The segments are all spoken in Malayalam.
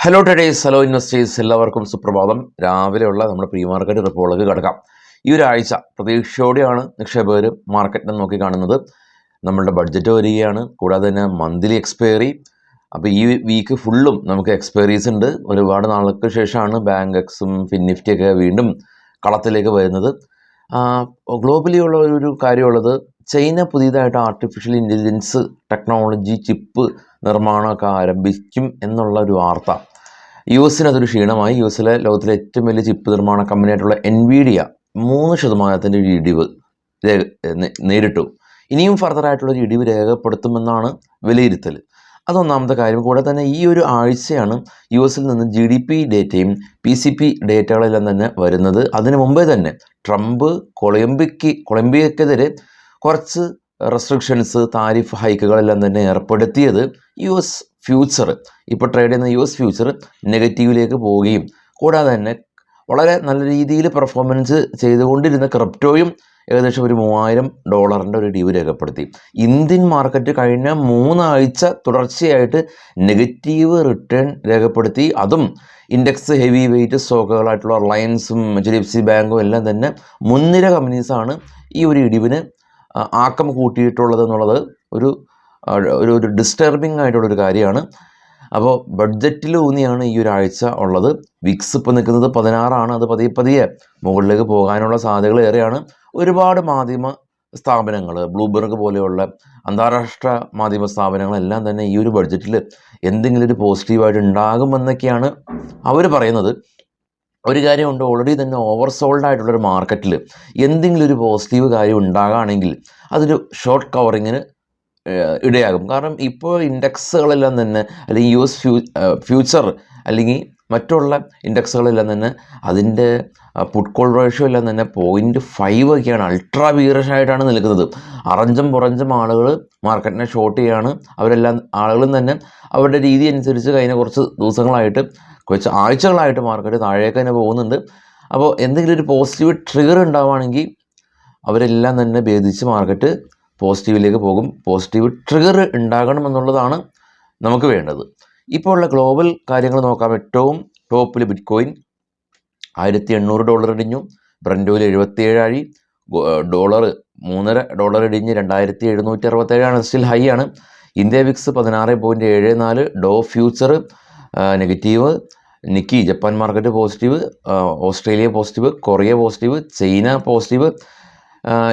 ഹലോ ട്രേഡേഴ്സ്, ഹലോ ഇൻവെസ്റ്റേഴ്സ്, എല്ലാവർക്കും സുപ്രഭാതം. രാവിലെയുള്ള നമ്മുടെ പ്രീ മാർക്കറ്റ് റിപ്പോർട്ടിലേക്ക് കിടക്കാം. ഈ ഒരു ആഴ്ച പ്രതീക്ഷയോടെയാണ് നിക്ഷേപകർ മാർക്കറ്റിനെ നോക്കി കാണുന്നത്. നമ്മളുടെ ബഡ്ജറ്റ് വരികയാണ്, കൂടാതെ തന്നെ മന്ത്ലി എക്സ്പയറി. അപ്പോൾ ഈ വീക്ക് ഫുള്ളും നമുക്ക് എക്സ്പയറീസ് ഉണ്ട്. ഒരുപാട് നാൾക്ക് ശേഷമാണ് ബാങ്ക് എക്സും ഫിൻനിഫ്റ്റിയൊക്കെ വീണ്ടും കളത്തിലേക്ക് വരുന്നത്. ഗ്ലോബലി ഉള്ള ഒരു കാര്യമുള്ളത്, ചൈന പുതിയതായിട്ട് ആർട്ടിഫിഷ്യൽ ഇൻ്റലിജൻസ് ടെക്നോളജി ചിപ്പ് നിർമ്മാണമൊക്കെ ആരംഭിക്കും എന്നുള്ള ഒരു വാർത്ത. യു എസിന് അതൊരു ക്ഷീണമായി. യു എസിലെ ലോകത്തിലെ ഏറ്റവും വലിയ ചിപ്പ് നിർമ്മാണ കമ്പനിയായിട്ടുള്ള എൻവിഡിയ 3% ഇടിവ് നേരിട്ടു. ഇനിയും ഫർദറായിട്ടുള്ളൊരു ഇടിവ് രേഖപ്പെടുത്തുമെന്നാണ് വിലയിരുത്തൽ. അതൊന്നാമത്തെ കാര്യം. കൂടെ തന്നെ ഈ ഒരു ആഴ്ചയാണ് യു എസിൽ നിന്ന് GDP ഡേറ്റയും PCP ഡേറ്റകളെല്ലാം തന്നെ വരുന്നത്. അതിനു മുമ്പേ തന്നെ ട്രംപ് കൊളംബിയക്കെതിരെ കുറച്ച് റെസ്ട്രിക്ഷൻസ്, താരിഫ് ഹൈക്കുകളെല്ലാം തന്നെ ഏർപ്പെടുത്തിയത് US ഫ്യൂച്ചർ, ഇപ്പോൾ ട്രേഡ് ചെയ്യുന്ന US ഫ്യൂച്ചർ നെഗറ്റീവിലേക്ക് പോവുകയും, കൂടാതെ തന്നെ വളരെ നല്ല രീതിയിൽ പെർഫോമൻസ് ചെയ്തുകൊണ്ടിരുന്ന ക്രിപ്റ്റോയും ഏകദേശം ഒരു $3000 ഒരു ഇടിവ് രേഖപ്പെടുത്തി. ഇന്ത്യൻ മാർക്കറ്റ് കഴിഞ്ഞ 3 ആഴ്ച തുടർച്ചയായിട്ട് നെഗറ്റീവ് റിട്ടേൺ രേഖപ്പെടുത്തി. അതും ഇൻഡെക്സ് ഹെവി വെയിറ്റ് സ്റ്റോക്കുകളായിട്ടുള്ള റിലയൻസും HDFC ബാങ്കും എല്ലാം തന്നെ മുൻനിര കമ്പനീസാണ് ഈ ഒരു ഇടിവിന് ആക്കം കൂട്ടിയിട്ടുള്ളത് എന്നുള്ളത് ഒരു ഡിസ്റ്റർബിംഗ് ആയിട്ടുള്ളൊരു കാര്യമാണ്. അപ്പോൾ ബഡ്ജറ്റിൽ ഊന്നിയാണ് ഈ ഒരാഴ്ച ഉള്ളത്. വിക്സ് ഇപ്പോൾ നിൽക്കുന്നത് 16 അത് പതിയെ മുകളിലേക്ക് പോകാനുള്ള സാധ്യതകൾ ഏറെയാണ്. ഒരുപാട് മാധ്യമ സ്ഥാപനങ്ങൾ, ബ്ലൂംബെർഗ് പോലെയുള്ള അന്താരാഷ്ട്ര മാധ്യമ സ്ഥാപനങ്ങളെല്ലാം തന്നെ ഈ ഒരു ബഡ്ജറ്റിൽ എന്തെങ്കിലും ഒരു പോസിറ്റീവായിട്ട് ഉണ്ടാകുമെന്നൊക്കെയാണ് അവർ പറയുന്നത്. ഒരു കാര്യമുണ്ട്, ഓൾറെഡി തന്നെ ഓവർ സോൾഡ് ആയിട്ടുള്ളൊരു മാർക്കറ്റിൽ എന്തെങ്കിലും ഒരു പോസിറ്റീവ് കാര്യം ഉണ്ടാകുകയാണെങ്കിൽ അതൊരു ഷോർട്ട് കവറിങ്ങിന് ഇടയാകും. കാരണം ഇപ്പോൾ ഇൻഡെക്സുകളെല്ലാം തന്നെ, അല്ലെങ്കിൽ US ഫ്യൂച്ചർ അല്ലെങ്കിൽ മറ്റുള്ള ഇൻഡെക്സുകളെല്ലാം തന്നെ അതിൻ്റെ പുട്ട് കോൾ റേഷ്യോ എല്ലാം തന്നെ 0.5 ഒക്കെയാണ്. അൾട്രാ ബീറിഷായിട്ടാണ് നിൽക്കുന്നത്. അറഞ്ചും പുറഞ്ചും ആളുകൾ മാർക്കറ്റിനെ ഷോർട്ട് ചെയ്യുകയാണ്. അവരെല്ലാം ആളുകളും തന്നെ അവരുടെ രീതി അനുസരിച്ച് കഴിഞ്ഞ കുറച്ച് ദിവസങ്ങളായിട്ട്, കുറച്ച് ആഴ്ചകളായിട്ട് മാർക്കറ്റ് താഴേക്ക് തന്നെ പോകുന്നുണ്ട്. അപ്പോൾ എന്തെങ്കിലും ഒരു പോസിറ്റീവ് ട്രിഗർ ഉണ്ടാവുകയാണെങ്കിൽ അവരെല്ലാം തന്നെ ഭേദിച്ച് മാർക്കറ്റ് പോസിറ്റീവിലേക്ക് പോകും. പോസിറ്റീവ് ട്രിഗർ ഉണ്ടാകണമെന്നുള്ളതാണ് നമുക്ക് വേണ്ടത്. ഇപ്പോൾ ഉള്ള ഗ്ലോബൽ കാര്യങ്ങൾ നോക്കാം. ഏറ്റവും ടോപ്പിൽ ബിറ്റ്കോയിൻ $1800 ഇടിഞ്ഞു. ബ്രൻഡോയിൽ 77 ആയി. ഡോളർ $3.5 ഇടിഞ്ഞ് $2767 സ്റ്റിൽ ഹൈ ആണ്. India Vicks 16.74. ഡോ future negative. Nikki Japan market positive. Australia positive. Korea positive. China positive.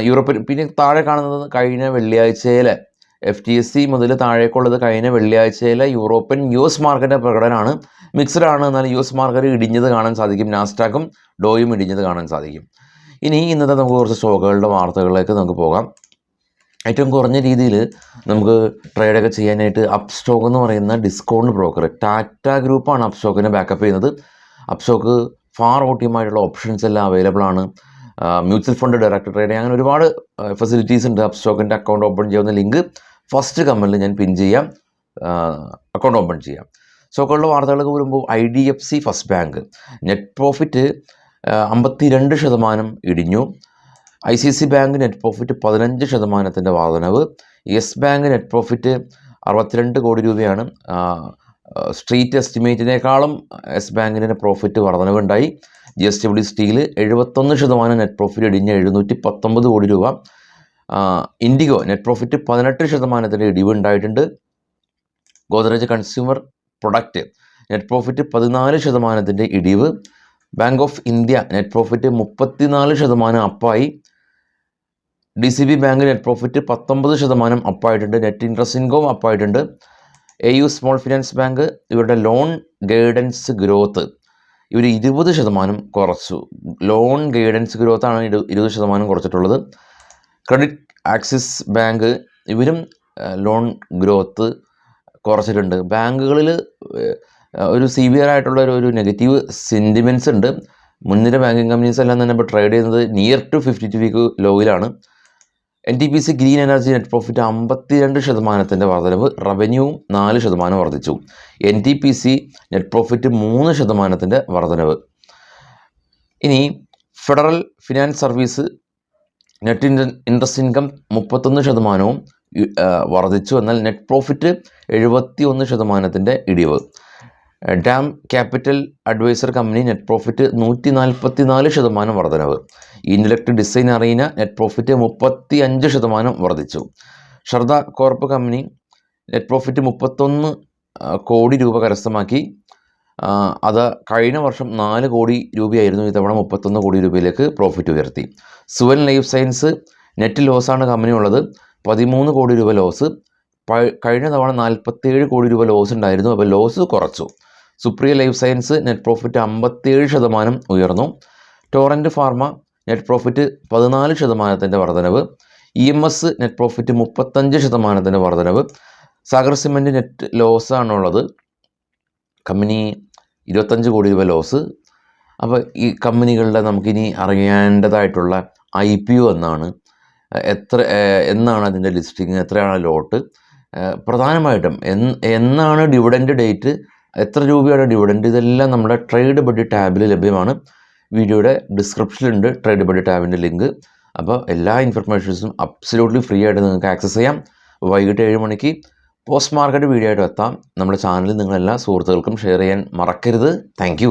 യൂറോപ്പിൽ പിന്നെ താഴെ കാണുന്നത് കഴിഞ്ഞ വെള്ളിയാഴ്ചയിലെ FTSE മുതൽ താഴേക്കുള്ളത് കഴിഞ്ഞ വെള്ളിയാഴ്ചയിലെ യൂറോപ്യൻ US മാർക്കറ്റിൻ്റെ പ്രകടനമാണ്. മിക്സഡ് ആണ്. എന്നാൽ US മാർക്കറ്റ് ഇടിഞ്ഞത് കാണാൻ സാധിക്കും. നാസ്ഡാക്കും ഡോയും ഇടിഞ്ഞത് കാണാൻ സാധിക്കും. ഇനി ഇന്നത്തെ നമുക്ക് കുറച്ച് സ്റ്റോക്കുകളുടെ വാർത്തകളിലേക്ക് നമുക്ക് പോകാം. ഏറ്റവും കുറഞ്ഞ രീതിയിൽ നമുക്ക് ട്രേഡൊക്കെ ചെയ്യാനായിട്ട് അപ്പ് സ്റ്റോക്ക് എന്ന് പറയുന്ന ഡിസ്കൗണ്ട് ബ്രോക്കർ ടാറ്റ ഗ്രൂപ്പാണ് അപ്പ് സ്റ്റോക്കിനെ ബാക്കപ്പ് ചെയ്യുന്നത്. അപ്പ് സ്റ്റോക്ക് ഫാർ ഓപ്റ്റിമായിട്ടുള്ള ഓപ്ഷൻസ് എല്ലാം അവൈലബിൾ ആണ്. മ്യൂച്വൽ ഫണ്ട് ഡയറക്റ്റ് ട്രേഡിംഗ്, അങ്ങനെ ഒരുപാട് ഫെസിലിറ്റീസ് ഉണ്ട്. അപ്പ് സ്റ്റോക്കിൻ്റെ അക്കൗണ്ട് ഓപ്പൺ ചെയ്യുന്ന ലിങ്ക് ഫസ്റ്റ് കമൻറ്റിൽ ഞാൻ പിൻ ചെയ്യാം. അക്കൗണ്ട് ഓപ്പൺ ചെയ്യാം. സ്റ്റോക്കുകളുടെ വാർത്തകൾക്ക് വരുമ്പോൾ IDFC first bank net profit 52% ഇടിഞ്ഞു. ICICI ബാങ്ക് നെറ്റ് പ്രോഫിറ്റ് 15% വർധനവ്. Yes bank net profit 62 crore രൂപയാണ്. സ്ട്രീറ്റ് എസ്റ്റിമേറ്റിനേക്കാളും യെസ് ബാങ്കിൻ്റെ പ്രോഫിറ്റ് വർധനവുണ്ടായി. GSW സ്റ്റീൽ 71% നെറ്റ് പ്രോഫിറ്റ് ഇടിഞ്ഞ് 719 കോടി രൂപ. ഇൻഡിഗോ നെറ്റ് പ്രോഫിറ്റ് 18% ഇടിവ് ഉണ്ടായിട്ടുണ്ട്. Godrej consumer product net profit 14% ഇടിവ്. Bank of India net profit 34% അപ്പായി. DCB ബാങ്ക് നെറ്റ് പ്രോഫിറ്റ് 19% അപ്പായിട്ടുണ്ട്. നെറ്റ് ഇൻട്രസ്റ്റ് ഇൻകം അപ്പായിട്ടുണ്ട്. AU സ്മോൾ ഫിനാൻസ് ബാങ്ക് ഇവരുടെ ലോൺ ഗൈഡൻസ് ഗ്രോത്ത് ഇവർ 20% കുറച്ചു. ലോൺ ഗൈഡൻസ് ഗ്രോത്താണ് 20% കുറച്ചിട്ടുള്ളത്. ക്രെഡിറ്റ് ആക്സിസ് ബാങ്ക് ഇവരും ലോൺ ഗ്രോത്ത് കുറച്ചിട്ടുണ്ട്. ബാങ്കുകളിൽ ഒരു സിവിയർ ആയിട്ടുള്ള ഒരു നെഗറ്റീവ് സെൻറ്റിമെൻറ്റ്സ് ഉണ്ട്. മുൻനിര ബാങ്കിങ് കമ്പനീസ് എല്ലാം തന്നെ ഇപ്പോൾ ട്രേഡ് ചെയ്യുന്നത് നിയർ ടു 52 വീക്ക് ലോയിലാണ്. NTPC green energy net profit 52% വർധനവ്. റവന്യൂ 4% വർദ്ധിച്ചു. NTPC നെറ്റ് പ്രോഫിറ്റ് 3% വർധനവ്. ഇനി Federal Finance Service net interest income 31% വർദ്ധിച്ചു. എന്നാൽ നെറ്റ് പ്രോഫിറ്റ് 71% ഇടിവ്. Dam Capital Advisor company net profit 144% വർധനവ്. Intellect Design Arena net profit 35% വർദ്ധിച്ചു. Sharda Corp company net profit 31 കോടി രൂപ കരസ്ഥമാക്കി. അത് കഴിഞ്ഞ വർഷം 4 കോടി രൂപയായിരുന്നു, ഇത്തവണ 31 കോടി രൂപയിലേക്ക് പ്രോഫിറ്റ് ഉയർത്തി. Suven life science net ലോസാണ് company ഉള്ളത്, 13 കോടി രൂപ ലോസ്. കഴിഞ്ഞ തവണ 47 കോടി രൂപ ലോസ് ഉണ്ടായിരുന്നു, അപ്പോൾ ലോസ് കുറച്ചു. Supriya life science net profit 57% ഉയർന്നു. ടോറൻറ്റ് ഫാർമ നെറ്റ് പ്രോഫിറ്റ് 14% വർധനവ്. EMS നെറ്റ് പ്രോഫിറ്റ് 35% വർധനവ്. സാഗർ സിമൻറ്റ് നെറ്റ് ലോസാണുള്ളത്, കമ്പനി 25 കോടി രൂപ ലോസ്. അപ്പോൾ ഈ കമ്പനികളുടെ നമുക്കിനി അറിയേണ്ടതായിട്ടുള്ള IPO എന്നാണ് അതിൻ്റെ ലിസ്റ്റിംഗ്, എത്രയാണ് ലോട്ട്, പ്രധാനമായിട്ടും എന്നാണ് ഡിവിഡൻഡ് ഡേറ്റ്, എത്ര രൂപയാണ് ഡിവിഡൻഡ്, ഇതെല്ലാം നമ്മുടെ ട്രേഡ് ബഡ്ഡി ടാബിൽ ലഭ്യമാണ്. വീഡിയോയുടെ ഡിസ്ക്രിപ്ഷനിലുണ്ട് ട്രേഡ് ബഡ്ഡി ടാബിൻ്റെ ലിങ്ക്. അപ്പോൾ എല്ലാ ഇൻഫർമേഷൻസും അബ്സല്യൂട്ട്ലി ഫ്രീ ആയിട്ട് നിങ്ങൾക്ക് ആക്സസ് ചെയ്യാം. വൈകിട്ട് 7 മണിക്ക് പോസ്റ്റ് മാർക്കറ്റ് വീഡിയോ ആയിട്ട് എത്താം. നമ്മുടെ ചാനൽ നിങ്ങളെല്ലാ സുഹൃത്തുക്കൾക്കും ഷെയർ ചെയ്യാൻ മറക്കരുത്. താങ്ക്